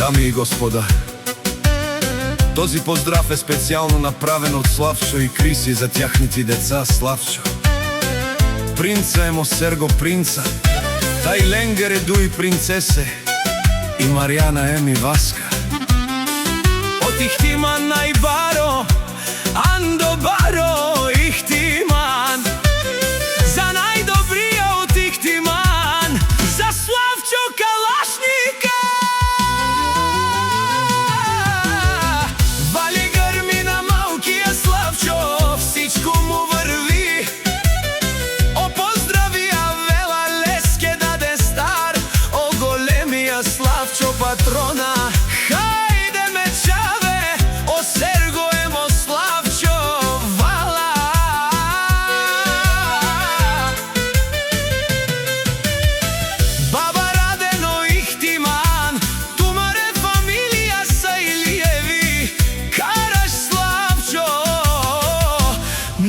Дами и господа, този поздрав е специјално направен од Славчо и Криси за тяхните деца. Славчо, принца емо Серго принца, тај Ленгер еду и принцесе, и Маријана еми Васка. От Ихтиман најбаро, Андо баро Ихтиман, за најдобрија од Ихтиман, за Славчо Калашника. Вали грми на малкиот Славчо, всичко му врви. О поздравија вела леске даде стар, о големиот Славчо патрона. Хајде ме чаве, о Серго емо Славчо, вала. Баба Радено Ихтиман, тумаре фамилија са Илиеви, караш Славчо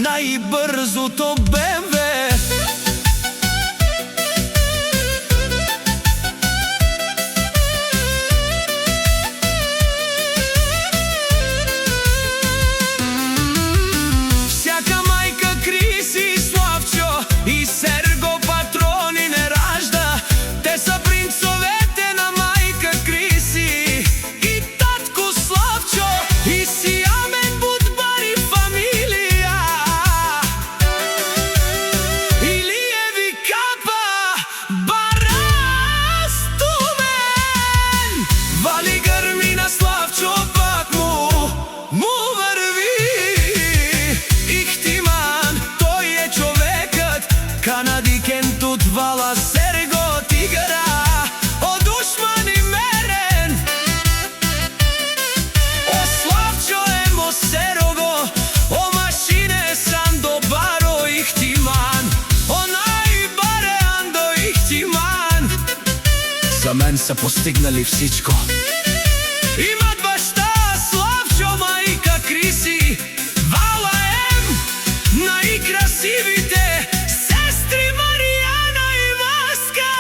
најбрзото БМВ. Всяка мајка Криси, Славчо и Серго патрони не ражда. Те са принцовете на мајка Криси и татко Славчо, и сијамен будбари фамилија. Илиеви капа, барастумен. Вали грми на Славчо, пак му врви. Ихтиман, тој е човекот, канадикентот вала Серго тигра, о душман и мерен. О Славчо емо Серго, о машине Сандо баро Ихтиман, о најбаре Андо Ихтиман. За мен са постигнали всичко. Имат башта Славчо, мајка Криси, вала ем најкрасивите сестри Маријана и Васка.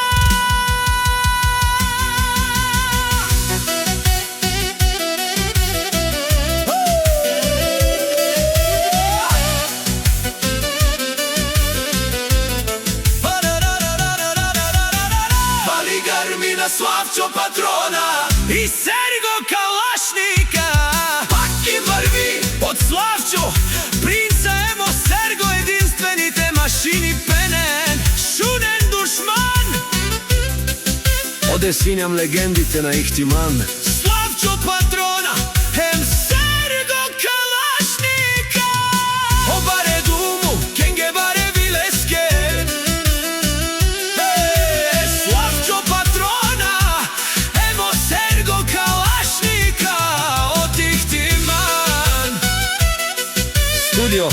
Вали грми на Славчо патрона и Серго Калашника, пак ги врви од Славчо, принца емо Серго, единствените машини пенен, шунен душман. Оде свинјам легендите на Ихтиман, Славчо патрона, ем Серго Калашника. О баре думу, кенге баре вилеске, Славчо патрона, емо Серго Калашника, од Ихтиман. Студио